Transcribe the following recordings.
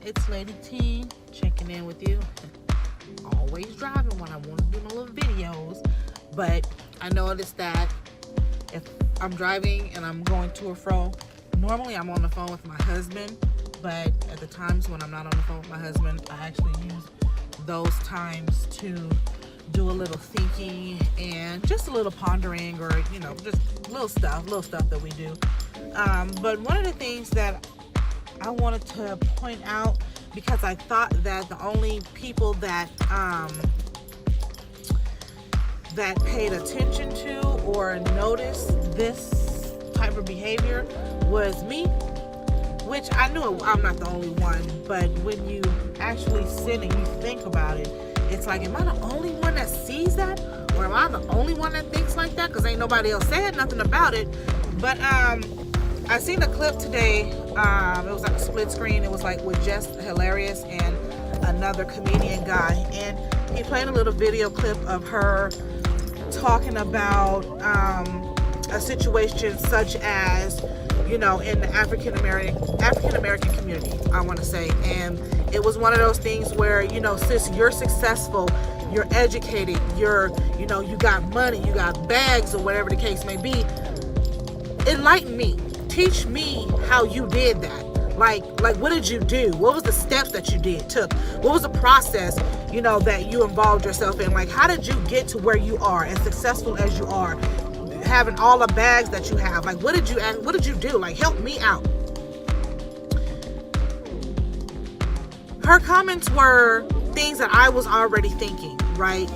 It's Lady T checking in with you. Always driving when I want to do my little videos, but I noticed that if I'm driving and I'm going to or fro, normally I'm on the phone with my husband, but at the times when I'm not on the phone with my husband, I actually use those times to do a little thinking and just a little pondering, or just little stuff that we do. But one of the things that I wanted to point out, because I thought that the only people that paid attention to or noticed this type of behavior was me, which I knew I'm not the only one, but when you actually sit and you think about it, it's like, am I the only one that sees that? Or am I the only one that thinks like that? Because ain't nobody else said nothing about it. But I seen a clip today. It was like a split screen. It was like with Jess Hilarious and another comedian guy. And he played a little video clip of her talking about a situation such as, in the African American community, I want to say. And it was one of those things where, sis, you're successful, you're educated, you got money, you got bags, or whatever the case may be. Enlighten me. Teach me how you did that. Like what did you do? What was the steps that you took? What was the process, that you involved yourself in? Like, how did you get to where you are, as successful as you are, having all the bags that you have? Like, what did you do? Like, help me out. Her comments were things that I was already thinking, right?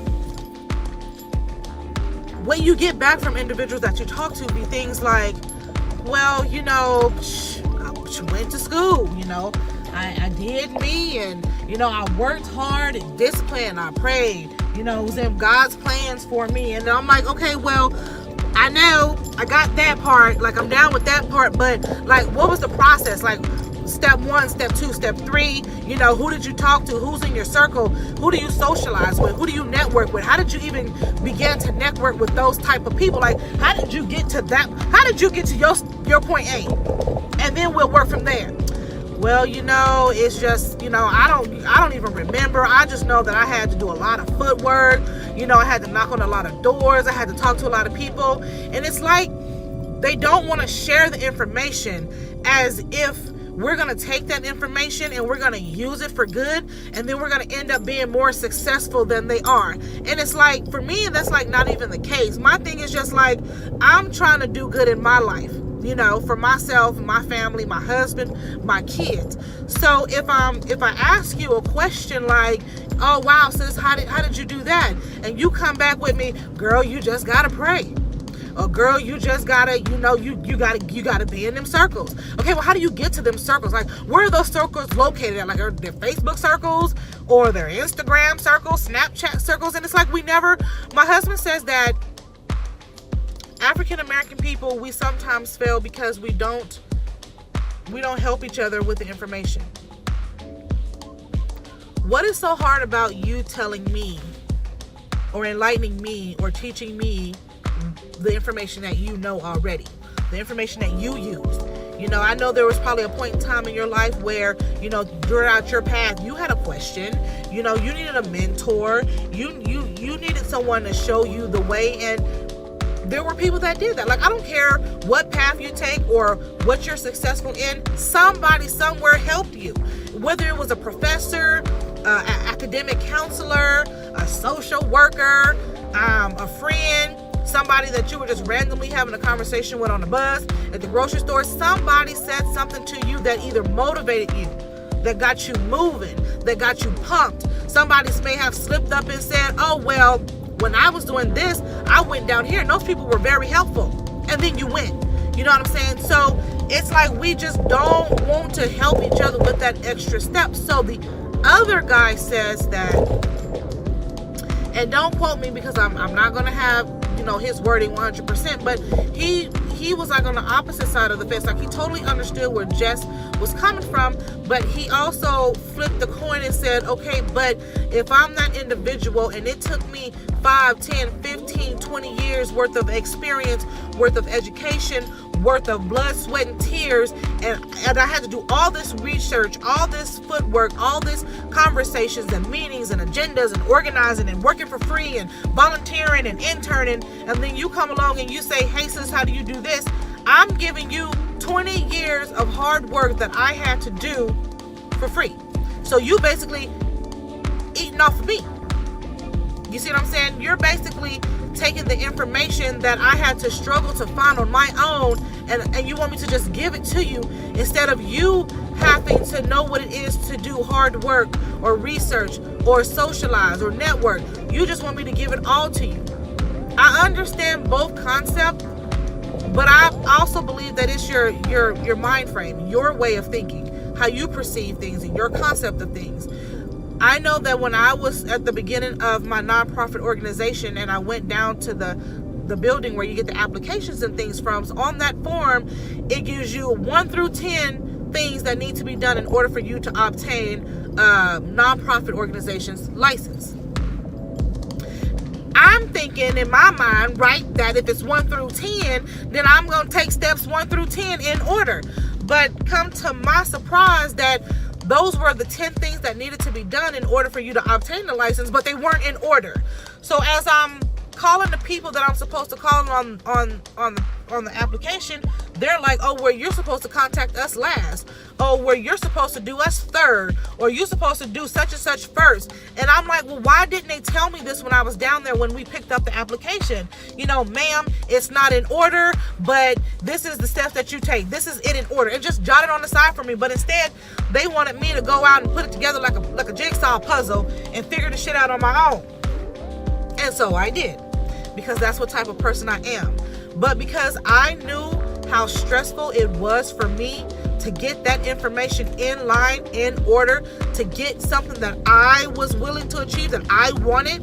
What you get back from individuals that you talk to be things like, well, I went to school, I did me, and, I worked hard and disciplined, I prayed, it was in God's plans for me. And I'm like, okay, well, I know I got that part, like, I'm down with that part, but, like, what was the process? Like, step 1, step 2, step 3, who did you talk to? Who's in your circle? Who do you socialize with? Who do you network with? How did you even begin to network with those type of people? Like, how did you get to that? How did you get to your point A? And then we'll work from there. Well, it's just, I don't even remember. I just know that I had to do a lot of footwork. I had to knock on a lot of doors. I had to talk to a lot of people. And it's like they don't want to share the information, as if we're going to take that information and we're going to use it for good, and then we're going to end up being more successful than they are. And it's like, for me, that's like not even the case. My thing is just like, I'm trying to do good in my life, for myself, my family, my husband, my kids. So if I ask you a question like, oh wow, sis, how did you do that? And you come back with me, girl, you just got to pray. Or girl, you just gotta, you gotta be in them circles. Okay, well, how do you get to them circles? Like, where are those circles located at? Like, are their Facebook circles, or their Instagram circles, Snapchat circles? And it's like, my husband says that African American people, we sometimes fail because we don't help each other with the information. What is so hard about you telling me, or enlightening me, or teaching me the information that you know already, the information that you used? I know there was probably a point in time in your life where, throughout your path, you had a question, you needed a mentor, you needed someone to show you the way, and there were people that did that. Like, I don't care what path you take or what you're successful in, somebody somewhere helped you, whether it was a professor, an academic counselor, a social worker, a friend, somebody that you were just randomly having a conversation with on the bus, at the grocery store. Somebody said something to you that either motivated you, that got you moving, that got you pumped. Somebody may have slipped up and said, oh, well, when I was doing this, I went down here, and those people were very helpful. And then you went. You know what I'm saying? So it's like we just don't want to help each other with that extra step. So the other guy says that, and don't quote me because I'm not going to have, his wording 100%, but he was like on the opposite side of the fence. Like, he totally understood where Jess was coming from, but he also flipped the coin and said, okay, but if I'm that individual and it took me 5, 10, 15, 20 years worth of experience, worth of education, worth of blood, sweat, and tears, and I had to do all this research, all this footwork, all this conversations and meetings and agendas and organizing and working for free and volunteering and interning, and then you come along and you say, hey sis, how do you do this? I'm giving you 20 years of hard work that I had to do for free. So you basically eating off of me. You see what I'm saying? You're basically taking the information that I had to struggle to find on my own, and you want me to just give it to you instead of you having to know what it is to do hard work or research or socialize or network. You just want me to give it all to you. I understand both concepts, but I also believe that it's your mind frame, your way of thinking, how you perceive things and your concept of things. I know that when I was at the beginning of my nonprofit organization and I went down to the building where you get the applications and things from, so on that form, it gives you 1 through 10 things that need to be done in order for you to obtain a nonprofit organization's license. I'm thinking in my mind, right, that if it's 1 through 10, then I'm going to take steps 1 through 10 in order. But come to my surprise that those were the 10 things that needed to be done in order for you to obtain the license, but they weren't in order. So as I'm calling the people that I'm supposed to call on the application, they're like, oh, well, you're supposed to contact us last. Oh, well, you're supposed to do us third, or you're supposed to do such and such first. And I'm like, well, why didn't they tell me this when I was down there when we picked up the application? You know, ma'am, it's not in order, but this is the steps that you take. This is it in order. And just jot it on the side for me. But instead, they wanted me to go out and put it together like a jigsaw puzzle and figure the shit out on my own. And so I did, because that's what type of person I am. But because I knew how stressful it was for me to get that information in line, in order, to get something that I was willing to achieve, that I wanted,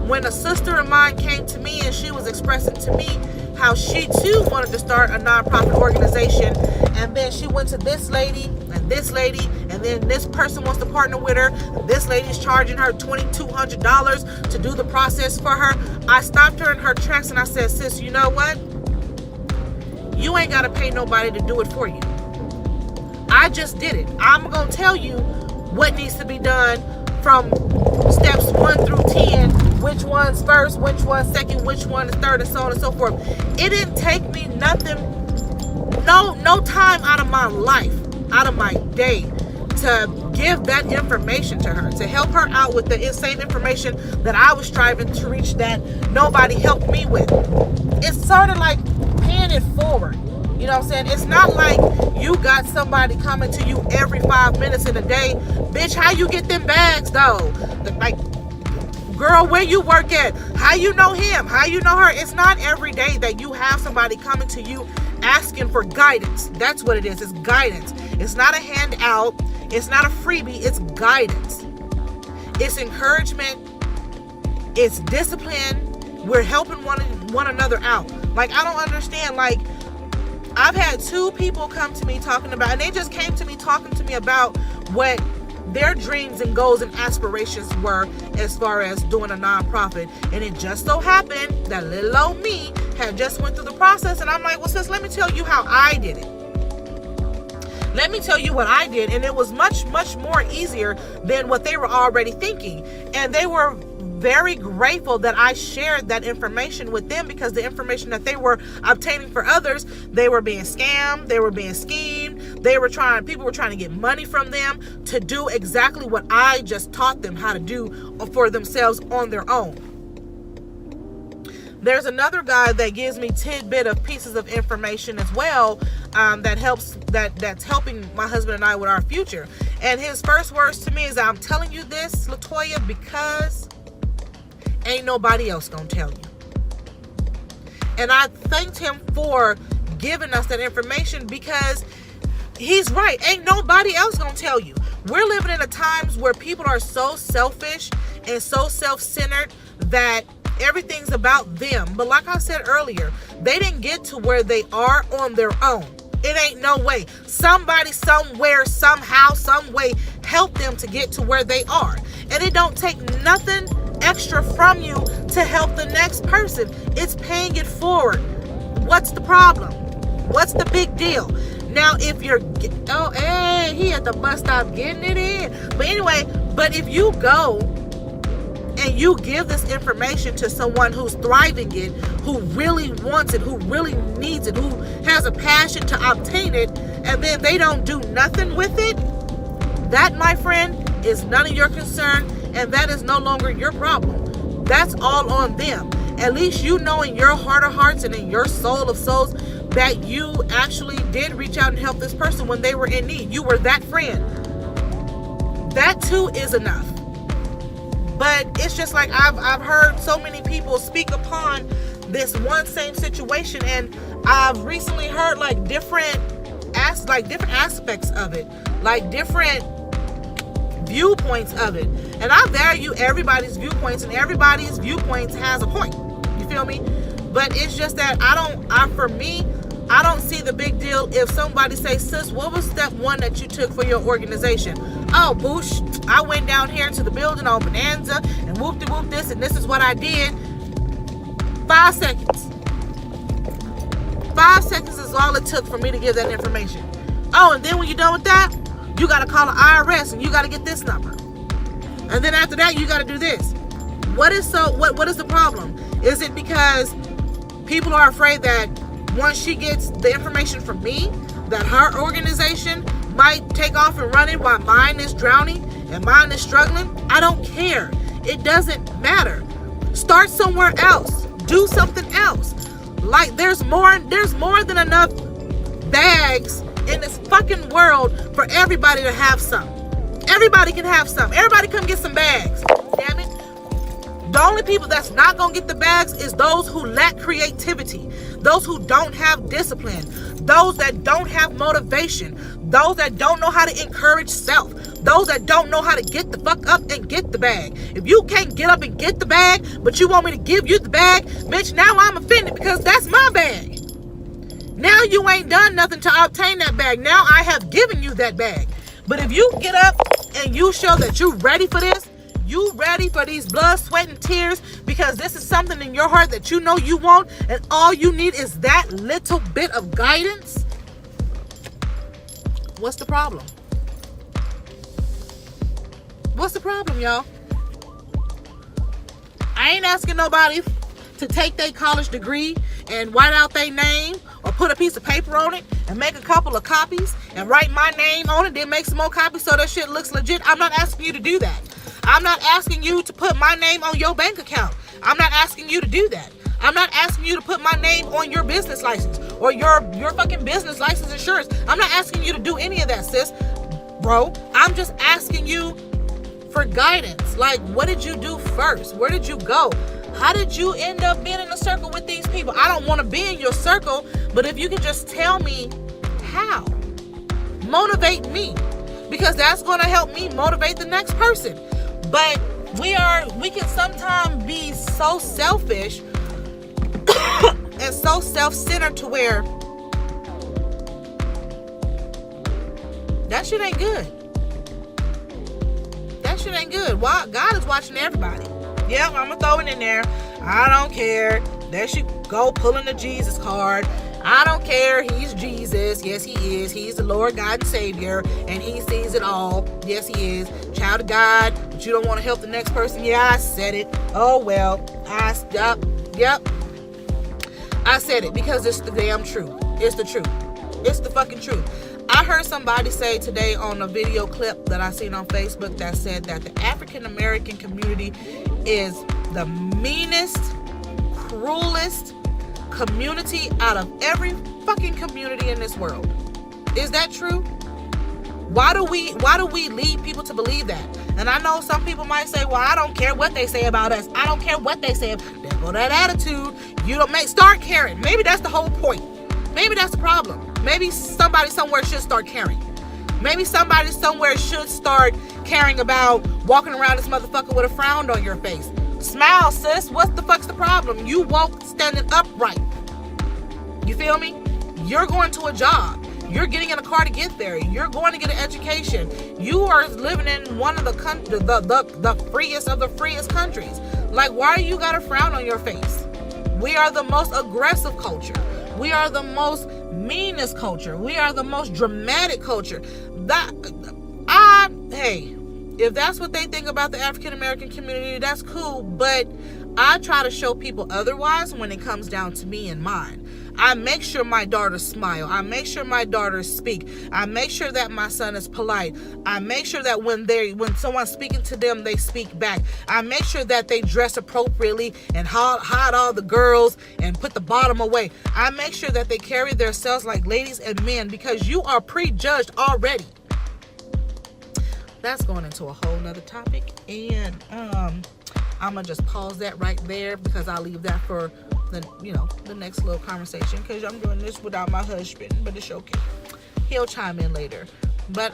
when a sister of mine came to me and she was expressing to me how she too wanted to start a nonprofit organization, and then she went to this lady, and then this person wants to partner with her, and this lady's charging her $2,200 to do the process for her. I stopped her in her tracks and I said, sis, you know what? You ain't got to pay nobody to do it for you. I just did it. I'm going to tell you what needs to be done from steps 1 through 10, which one's first, which one's second, which one is third, and so on and so forth. It didn't take me nothing, no time out of my life, out of my day, to give that information to her, to help her out with the same information that I was striving to reach that nobody helped me with. It's sort of like paying it forward. You know what I'm saying? It's not like you got somebody coming to you every 5 minutes in a day. Bitch, how you get them bags though? Like, girl, where you work at? How you know him? How you know her? It's not every day that you have somebody coming to you asking for guidance. That's what it is. It's guidance. It's not a handout. It's not a freebie. It's guidance. It's encouragement. It's discipline. We're helping one another out. Like, I don't understand. Like, I've had 2 people come to me talking about, and they just came to me talking to me about what their dreams and goals and aspirations were as far as doing a nonprofit. And it just so happened that little old me had just went through the process, and I'm like, well, sis, let me tell you how I did it. Let me tell you what I did, and it was much, much more easier than what they were already thinking. And they were very grateful that I shared that information with them, because the information that they were obtaining for others, they were being scammed, they were being schemed, people were trying to get money from them to do exactly what I just taught them how to do for themselves on their own. There's another guy that gives me tidbit of pieces of information as well, that's helping my husband and I with our future. And his first words to me is, I'm telling you this, Latoya, because ain't nobody else gonna tell you. And I thanked him for giving us that information, because he's right. Ain't nobody else gonna tell you. We're living in a times where people are so selfish and so self-centered that everything's about them. But like I said earlier, they didn't get to where they are on their own. It ain't no way. Somebody, somewhere, somehow, some way helped them to get to where they are. And it don't take nothing extra from you to help the next person. It's paying it forward. What's the problem? What's the big deal? Now, if you're, oh, hey, he at the bus stop getting it in. But anyway, but if you go and you give this information to someone who's thriving it, who really wants it, who really needs it, who has a passion to obtain it, and then they don't do nothing with it, that, my friend, is none of your concern, and that is no longer your problem. That's all on them. At least you know in your heart of hearts and in your soul of souls that you actually did reach out and help this person when they were in need. You were that friend. That too is enough. But it's just like I've heard so many people speak upon this one same situation, and I've recently heard like different aspects of it, like different viewpoints of it. And I value everybody's viewpoints, and everybody's viewpoints has a point. You feel me? But it's just that for me, I don't see the big deal if somebody say, sis, what was step one that you took for your organization? Oh, boosh, I went down here into the building on Bonanza and whoop-de-whoop this, and this is what I did. 5 seconds. 5 seconds is all it took for me to give that information. Oh, and then when you're done with that, you got to call the IRS and you got to get this number. And then after that, you got to do this. What is the problem? Is it because people are afraid that once she gets the information from me, that her organization might take off and run it while mine is drowning and mine is struggling? I don't care. It doesn't matter. Start somewhere else. Do something else. Like there's more than enough bags in this fucking world for everybody to have some. Everybody can have some. Everybody come get some bags. Damn it. The only people that's not going to get the bags is those who lack creativity, those who don't have discipline, those that don't have motivation, those that don't know how to encourage self, those that don't know how to get the fuck up and get the bag. If you can't get up and get the bag, but you want me to give you the bag, bitch, now I'm offended because that's my bag. Now you ain't done nothing to obtain that bag. Now I have given you that bag. But if you get up and you show that you ready for this, you ready for these blood, sweat, and tears because this is something in your heart that you know you want, and all you need is that little bit of guidance, what's the problem? What's the problem, y'all? I ain't asking nobody to take their college degree and write out their name or put a piece of paper on it and make a couple of copies and write my name on it, then make some more copies so that shit looks legit. I'm not asking you to do that. I'm not asking you to put my name on your bank account. I'm not asking you to do that. I'm not asking you to put my name on your business license or your fucking business license insurance. I'm not asking you to do any of that, sis, bro. I'm just asking you for guidance. Like, what did you do first? Where did you go? How did you end up being in a circle with these people? I don't want to be in your circle, but if you can just tell me how, motivate me, because that's going to help me motivate the next person. But we can sometimes be so selfish and so self-centered to where that shit ain't good. That shit ain't good. Why? God is watching everybody. Yep, I'm gonna throw it in there. I don't care. There she go, pulling the Jesus card. I don't care. He's Jesus. Yes, he is. He's the Lord, God, and Savior, and he sees it all. Yes, he is. Child of God, but you don't want to help the next person. Yeah, I said it. Oh, well. Yep. I said it because it's the damn truth. It's the truth. It's the fucking truth. I heard somebody say today on a video clip that I seen on Facebook that said that the African American community is the meanest, cruelest community out of every fucking community in this world. Is that true? Why do we lead people to believe that? And I know some people might say, well, I don't care what they say about us. I don't care what they say. There go that attitude. You don't start caring. Maybe that's the whole point. Maybe that's the problem. Maybe somebody somewhere should start caring. Maybe somebody somewhere should start caring about walking around this motherfucker with a frown on your face. Smile, sis. What the fuck's the problem? You walk standing upright. You feel me? You're going to a job. You're getting in a car to get there. You're going to get an education. You are living in one of the freest of the freest countries. Like, why you got a frown on your face? We are the most aggressive culture. We are the most meanest culture. We are the most dramatic culture. Hey, if that's what they think about the African American community, that's cool. But I try to show people otherwise when it comes down to me and mine. I make sure my daughters smile. I make sure my daughters speak. I make sure that my son is polite. I make sure that when someone's speaking to them, they speak back. I make sure that they dress appropriately and hide all the girls and put the bottom away. I make sure that they carry themselves like ladies and men, because you are prejudged already. That's going into a whole nother topic, and I'm gonna just pause that right there, because I'll leave that for the next little conversation, because I'm doing this without my husband, but it's okay. He'll chime in later. But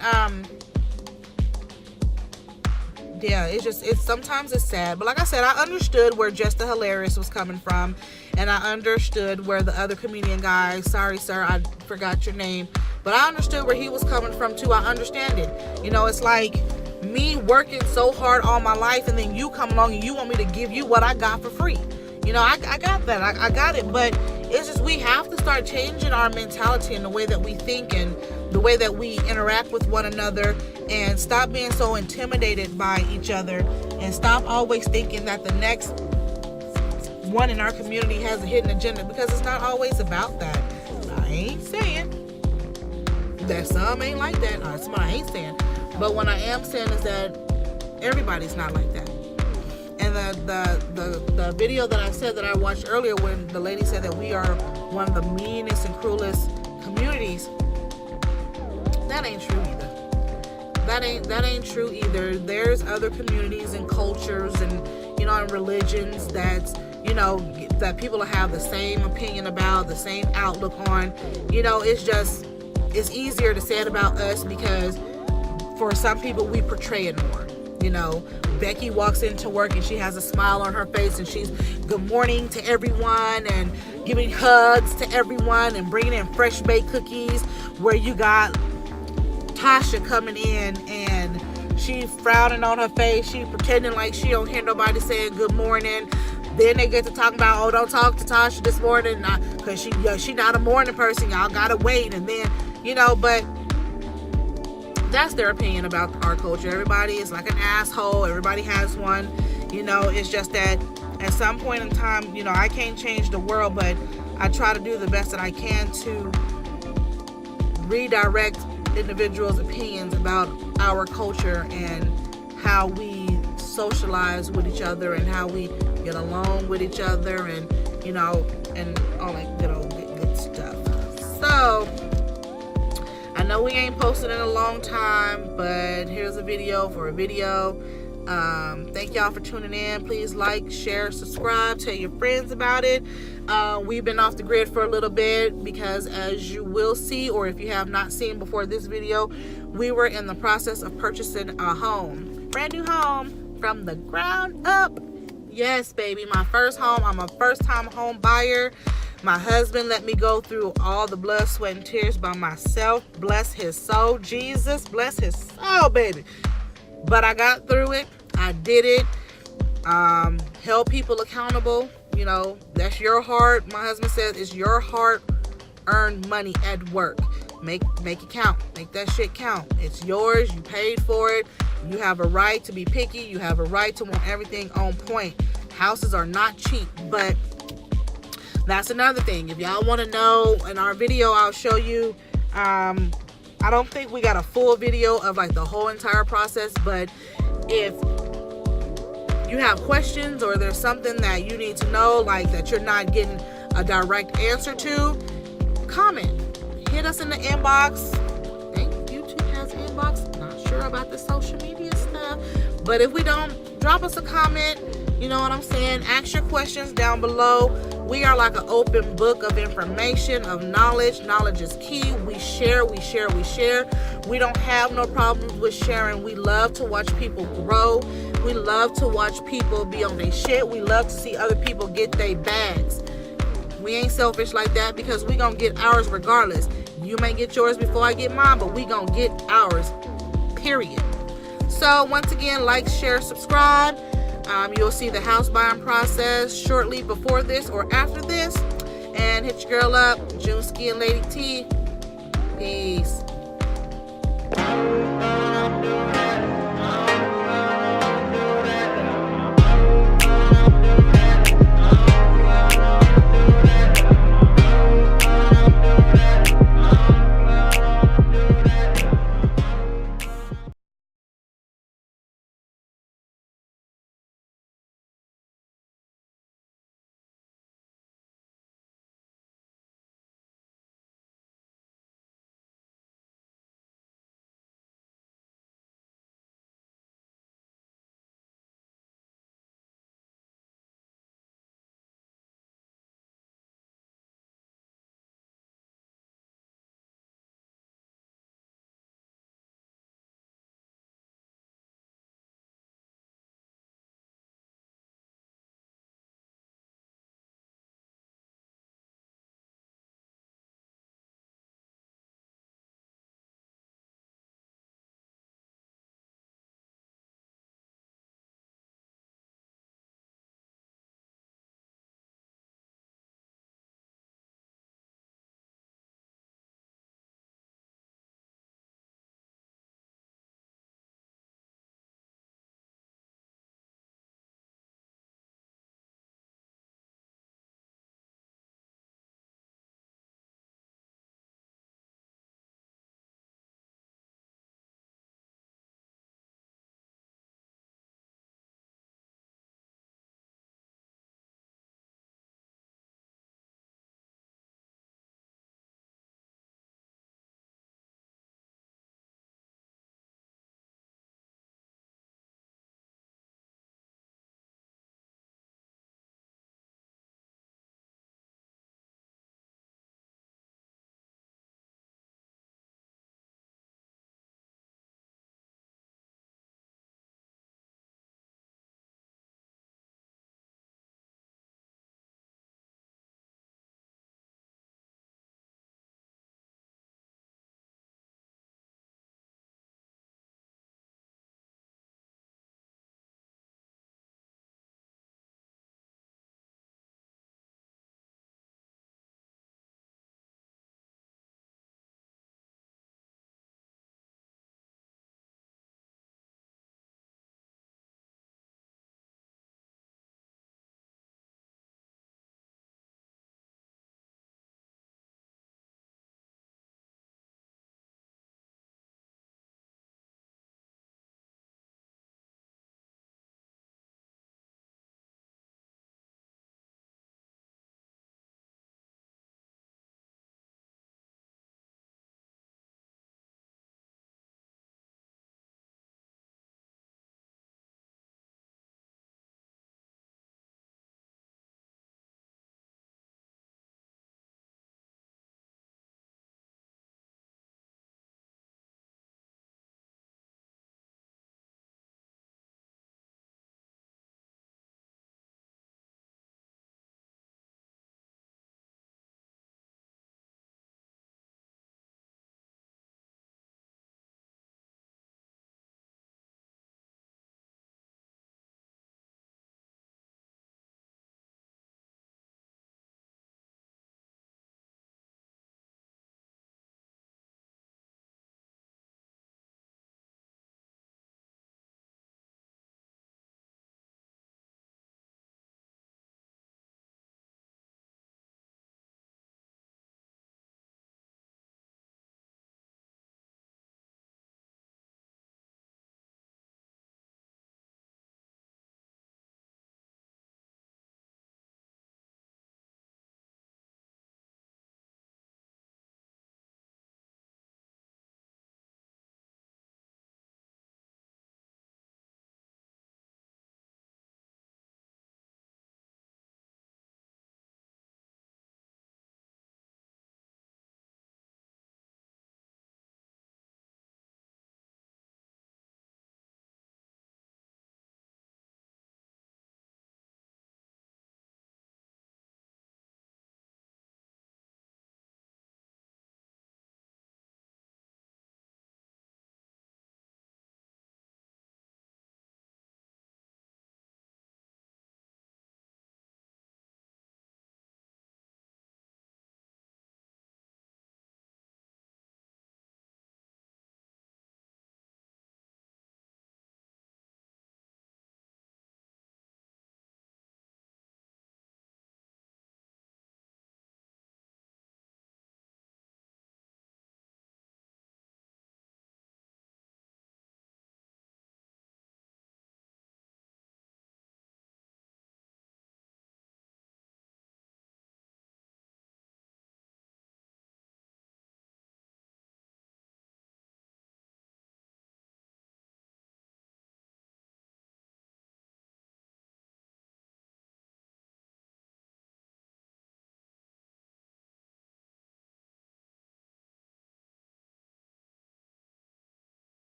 yeah, it's sometimes it's sad. But like I said, I understood where Just the Hilarious was coming from, and I understood where the other comedian guy, sorry sir, I forgot your name, but I understood where he was coming from too. I understand it. It's like me working so hard all my life, and then you come along and you want me to give you what I got for free. I got that. I got it. But it's just, we have to start changing our mentality and the way that we think and the way that we interact with one another, and stop being so intimidated by each other, and stop always thinking that the next one in our community has a hidden agenda, because it's not always about that. I ain't saying that some ain't like that. That's what I ain't saying. But what I am saying is that everybody's not like that. And the video that I said that I watched earlier, when the lady said that we are one of the meanest and cruelest communities, that ain't true either. That ain't true either. There's other communities and cultures and and religions that people have the same opinion about, the same outlook on. It's easier to say it about us, because for some people we portray it more. Becky walks into work and she has a smile on her face, and she's good morning to everyone and giving hugs to everyone and bringing in fresh baked cookies, where you got Tasha coming in and she frowning on her face, she pretending like she don't hear nobody saying good morning. Then they get to talking about, oh, don't talk to Tasha this morning, because she not a morning person, y'all gotta wait. And then but that's their opinion about our culture. Everybody is like an asshole. Everybody has one. It's just that at some point in time, I can't change the world, but I try to do the best that I can to redirect individuals' opinions about our culture and how we socialize with each other and how we get along with each other, and and all that good stuff. So I know we ain't posted in a long time, but here's a video for a video. Thank y'all for tuning in. Please like, share, subscribe, tell your friends about it. We've been off the grid for a little bit because, as you will see, or if you have not seen before this video, we were in the process of purchasing a home, brand new home from the ground up. Yes, baby, my first home. I'm a first-time home buyer. My husband let me go through all the blood, sweat, and tears by myself. Bless his soul. Jesus, bless his soul, baby. But I got through it. I did it. Held people accountable. That's your heart. My husband says it's your hard-earned money at work. Make it count. Make that shit count. It's yours. You paid for it. You have a right to be picky. You have a right to want everything on point. Houses are not cheap, but that's another thing. If y'all want to know, in our video, I'll show you. I don't think we got a full video of like the whole entire process, but if you have questions or there's something that you need to know, like that you're not getting a direct answer to, comment. Hit us in the inbox. I think YouTube has an inbox. Not sure about the social media stuff, but if we don't, drop us a comment. You know what I'm saying? Ask your questions down below. We are like an open book of information, of knowledge. Knowledge is key. We share, we share, we share. We don't have no problems with sharing. We love to watch people grow. We love to watch people be on their shit. We love to see other people get their bags. We ain't selfish like that, because we gonna get ours regardless. You may get yours before I get mine, but we gonna get ours, period. So once again, like, share, subscribe. You'll see the house buying process shortly before this or after this. And hit your girl up, Juneski and Lady T. Peace.